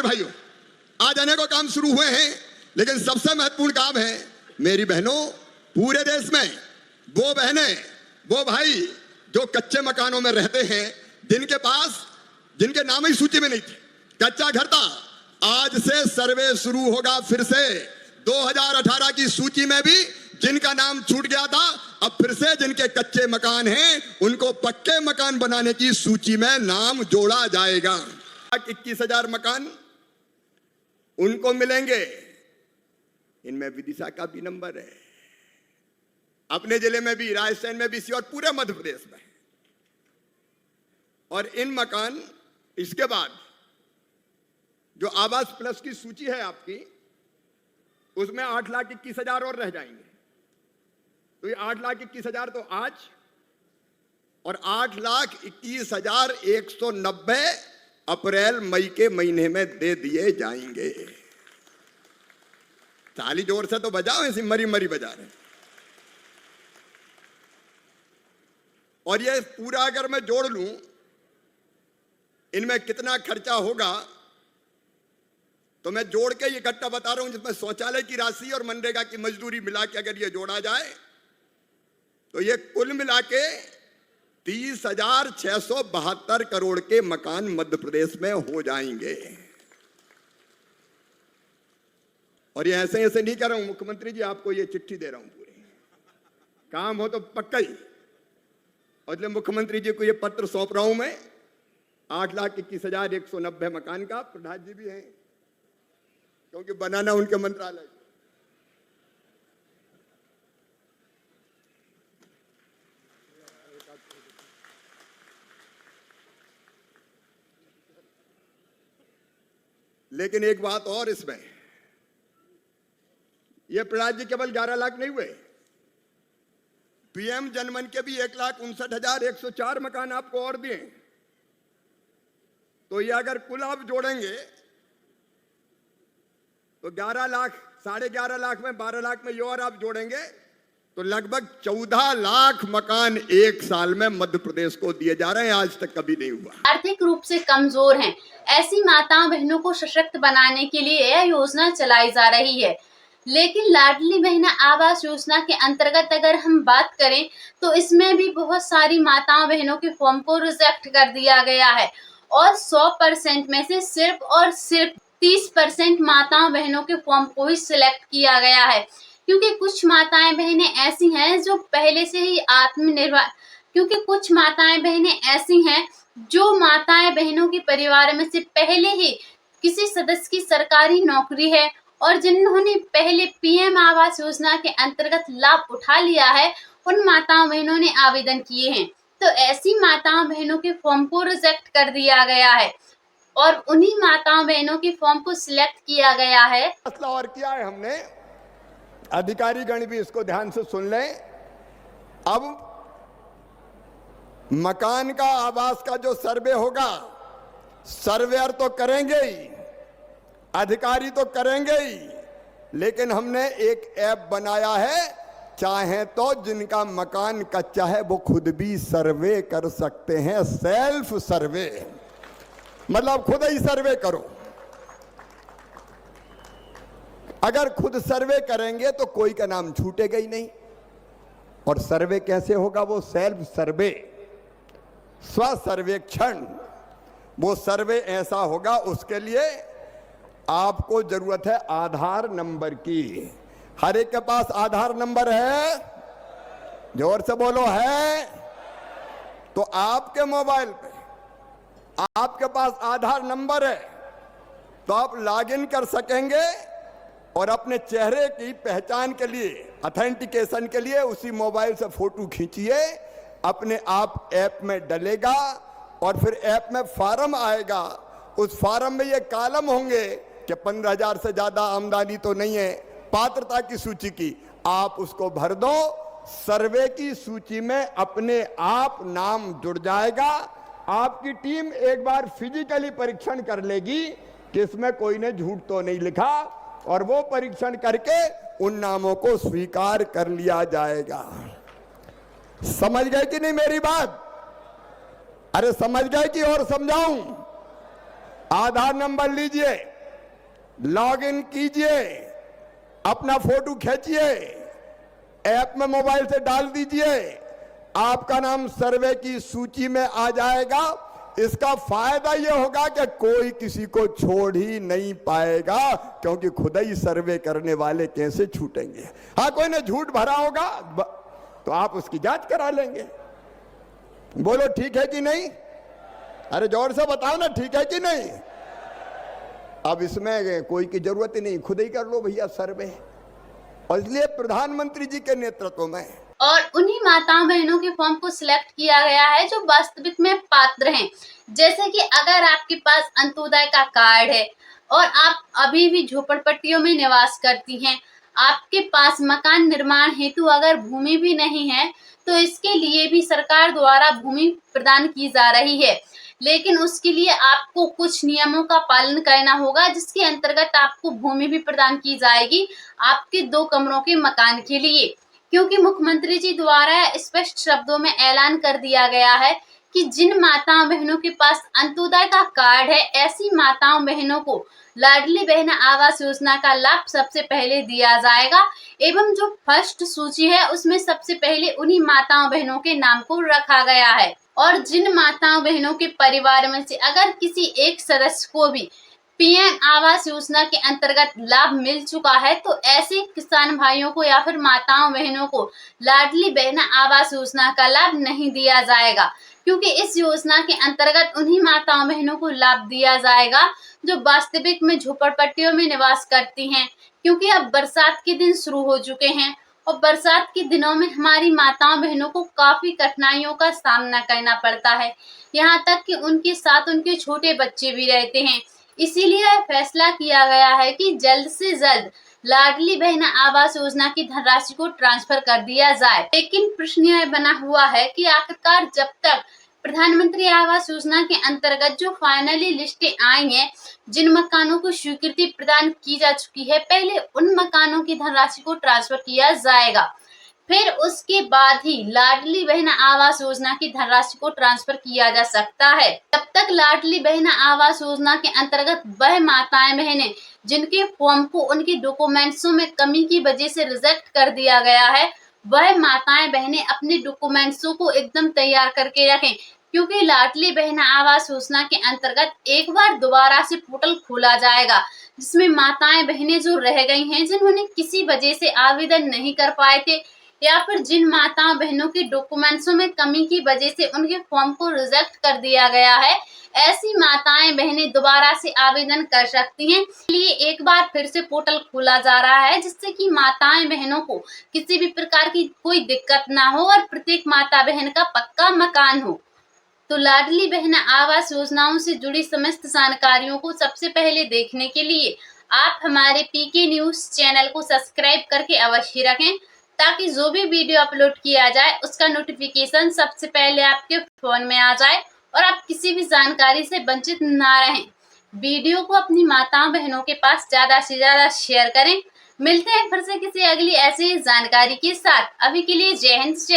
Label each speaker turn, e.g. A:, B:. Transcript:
A: भाइयों, आज अनेकों काम शुरू हुए हैं, लेकिन सबसे महत्वपूर्ण काम है मेरी बहनों, पूरे देश में वो बहनें, वो भाई जो कच्चे मकानों में रहते हैं, जिनके नाम ही सूची में नहीं थे, कच्चा घर था। आज से सर्वे शुरू होगा फिर से। 2018 की सूची में भी जिनका नाम छूट गया था, अब फिर से जिनके कच्चे मकान हैं उनको पक्के मकान बनाने की सूची में नाम जोड़ा जाएगा। 21,000 मकान उनको मिलेंगे। इनमें विदिशा का भी नंबर है, अपने जिले में भी, राजस्थान में भी, और पूरे मध्य प्रदेश में। और इन मकान, इसके बाद जो आवास प्लस की सूची है आपकी, उसमें 8,21,000 और रह जाएंगे। तो ये 8,21,000 तो आज, और 8,21,190 अप्रैल मई के महीने में दे दिए जाएंगे। ताली जोर से तो बजाओ, ऐसी मरी मरी बजा रहे। और ये पूरा अगर मैं जोड़ लूं, इनमें कितना खर्चा होगा, तो मैं जोड़ के ये इकट्ठा बता रहा हूं, जिसमें शौचालय की राशि और मनरेगा की मजदूरी मिला के अगर ये जोड़ा जाए तो ये कुल मिला के 30,672 करोड़ के मकान मध्य प्रदेश में हो जाएंगे। और ये ऐसे ऐसे नहीं कर रहा हूं मुख्यमंत्री जी, आपको ये चिट्ठी दे रहा हूं, पूरी काम हो तो पक्का ही। और इसलिए मुख्यमंत्री जी को ये पत्र सौंप रहा हूं मैं। 8,21,190 मकान का प्रधान जी भी हैं, क्योंकि बनाना उनके मंत्रालय। लेकिन एक बात और, इसमें ये प्रधान जी केवल 11 लाख नहीं हुए, पीएम जनमन के भी 1,59,104 मकान आपको और दिए। तो ये अगर कुल आप जोड़ेंगे तो 11 लाख, 11.5 लाख में, 12 लाख में ये और आप जोड़ेंगे तो लगभग 14 लाख मकान एक साल में मध्य प्रदेश को दिए जा रहे हैं। आज तक कभी नहीं हुआ।
B: आर्थिक रूप से कमजोर हैं, ऐसी माताओं बहनों को सशक्त बनाने के लिए यह योजना चलाई जा रही है। लेकिन लाडली बहना आवास योजना के अंतर्गत अगर हम बात करें तो इसमें भी बहुत सारी माताओं बहनों के फॉर्म को रिजेक्ट कर दिया गया है, और 100% में से सिर्फ और सिर्फ 30% माताओं बहनों के फॉर्म को ही सिलेक्ट किया गया है। क्योंकि कुछ माताएं बहनें ऐसी हैं जो पहले से ही आत्मनिर्भर, क्योंकि कुछ माताएं बहनें ऐसी हैं जो माताएं बहनों के परिवार में से पहले ही किसी सदस्य की सरकारी नौकरी है, और जिन्होंने पहले पीएम आवास योजना के अंतर्गत लाभ उठा लिया है, उन माताओं बहनों ने आवेदन किए हैं। तो ऐसी माताओं बहनों के फॉर्म को रिजेक्ट कर दिया गया है, और उन्हीं माताओं बहनों के फॉर्म को सिलेक्ट किया गया है।
A: फैसला और किया है हमने, अधिकारीगण भी इसको ध्यान से सुन लें। अब मकान का, आवास का जो सर्वे होगा, सर्वेयर तो करेंगे ही, अधिकारी तो करेंगे ही, लेकिन हमने एक ऐप बनाया है, चाहे तो जिनका मकान कच्चा है वो खुद भी सर्वे कर सकते हैं। सेल्फ सर्वे मतलब खुद ही सर्वे करो। अगर खुद सर्वे करेंगे तो कोई का नाम छूटेगा ही नहीं। और सर्वे कैसे होगा? वो सेल्फ सर्वे, स्व सर्वेक्षण। वो सर्वे ऐसा होगा, उसके लिए आपको जरूरत है आधार नंबर की। हर एक के पास आधार नंबर है? जोर से बोलो, है? तो आपके मोबाइल पे आपके पास आधार नंबर है तो आप लॉगिन कर सकेंगे, और अपने चेहरे की पहचान के लिए, ऑथेंटिकेशन के लिए उसी मोबाइल से फोटो खींचिए, अपने आप ऐप में डलेगा, और फिर ऐप में फॉर्म आएगा। उस फॉर्म में ये कॉलम होंगे कि 15,000 से ज्यादा आमदनी तो नहीं है, पात्रता की सूची की, आप उसको भर दो, सर्वे की सूची में अपने आप नाम जुड़ जाएगा। आपकी टीम एक बार फिजिकली परीक्षण कर लेगी कि इसमें कोई ने झूठ तो नहीं लिखा, और वो परीक्षण करके उन नामों को स्वीकार कर लिया जाएगा। समझ गए कि नहीं मेरी बात? अरे समझ गए कि और समझाऊं? आधार नंबर लीजिए, लॉग इन कीजिए, अपना फोटो खींचिए, ऐप में मोबाइल से डाल दीजिए, आपका नाम सर्वे की सूची में आ जाएगा। इसका फायदा यह होगा कि कोई किसी को छोड़ ही नहीं पाएगा, क्योंकि खुद ही सर्वे करने वाले कैसे छूटेंगे। हाँ, कोई ने झूठ भरा होगा तो आप उसकी जांच करा लेंगे। बोलो ठीक है कि नहीं? अरे जोर से बताओ ना, ठीक है कि नहीं? अब इसमें कोई की जरूरत ही नहीं, खुद ही कर लो भैया सर्वे। और इसलिए प्रधानमंत्री जी के नेतृत्व में
B: और उन्हीं माताओं बहनों के फॉर्म को सिलेक्ट किया गया है जो वास्तविक में पात्र हैं। जैसे कि अगर आपके पास अंत्योदय का कार्ड है और आप अभी भी झोपड़पट्टियों में निवास करती हैं, आपके पास मकान निर्माण हेतु अगर भूमि भी नहीं है, तो इसके लिए भी सरकार द्वारा भूमि प्रदान की जा रही है। लेकिन उसके लिए आपको कुछ नियमों का पालन करना होगा, जिसके अंतर्गत आपको भूमि भी प्रदान की जाएगी आपके 2 कमरों के मकान के लिए। क्योंकि मुख्यमंत्री जी द्वारा स्पष्ट शब्दों में ऐलान कर दिया गया है कि जिन माताओं बहनों के पास अंत्योदय का कार्ड है, ऐसी माताओं बहनों को लाडली बहना आवास योजना का लाभ सबसे पहले दिया जाएगा। एवं जो फर्स्ट सूची है उसमें सबसे पहले उन्हीं माताओं बहनों के नाम को रखा गया है। और जिन माताओं बहनों के परिवार में से अगर किसी एक सदस्य को भी पीएम आवास योजना के अंतर्गत लाभ मिल चुका है, तो ऐसे किसान भाइयों को या फिर माताओं बहनों को लाडली बहना आवास योजना का लाभ नहीं दिया जाएगा। क्योंकि इस योजना के अंतर्गत उन्हीं माताओं बहनों को लाभ दिया जाएगा जो वास्तविक में झोपड़पट्टियों में निवास करती हैं। क्योंकि अब बरसात के दिन शुरू हो चुके हैं और बरसात के दिनों में हमारी माताओं बहनों को काफी कठिनाइयों का सामना करना पड़ता है, यहाँ तक कि उनके साथ उनके छोटे बच्चे भी रहते हैं। इसीलिए फैसला किया गया है कि जल्द से जल्द लाडली बहना आवास योजना की धनराशि को ट्रांसफर कर दिया जाए। लेकिन प्रश्न यह बना हुआ है कि आखिरकार जब तक प्रधानमंत्री आवास योजना के अंतर्गत जो फाइनली लिस्टें आई हैं, जिन मकानों को स्वीकृति प्रदान की जा चुकी है, पहले उन मकानों की धनराशि को ट्रांसफर किया जाएगा, फिर उसके बाद ही लाडली बहना आवास योजना की धनराशि को ट्रांसफर किया जा सकता है। तब तक लाडली बहना आवास योजना के अंतर्गत वह माताएं बहनें जिनके फॉर्म को उनके डॉक्यूमेंट्सों में कमी की वजह से रिजेक्ट कर दिया गया है, वह माताएं बहनें अपने डॉक्यूमेंट्सों को एकदम तैयार करके रखें। क्योंकि लाडली बहना आवास योजना के अंतर्गत एक बार दोबारा से पोर्टल खोला जाएगा, जिसमें माताएं बहनें जो रह गई हैं, जिन्होंने किसी वजह से आवेदन नहीं कर पाए थे या फिर जिन माताओं बहनों के डॉक्यूमेंट्सों में कमी की वजह से उनके फॉर्म को रिजेक्ट कर दिया गया है, ऐसी माताएं बहनें दोबारा से आवेदन कर सकती हैं। इसलिए एक बार फिर से पोर्टल खोला जा रहा है, जिससे कि माताएं बहनों को किसी भी प्रकार की कोई दिक्कत ना हो और प्रत्येक माता बहन का पक्का मकान हो। तो लाडली बहना आवास योजनाओं से जुड़ी समस्त जानकारियों को सबसे पहले देखने के लिए आप हमारे पीके न्यूज चैनल को सब्सक्राइब करके अवश्य रखें, ताकि जो भी वीडियो अपलोड किया जाए उसका नोटिफिकेशन सबसे पहले आपके फोन में आ जाए और आप किसी भी जानकारी से वंचित ना रहें। वीडियो को अपनी माताओं बहनों के पास ज्यादा से ज्यादा शेयर करें। मिलते हैं फिर से किसी अगली ऐसी जानकारी के साथ। अभी के लिए जय हिंद, जय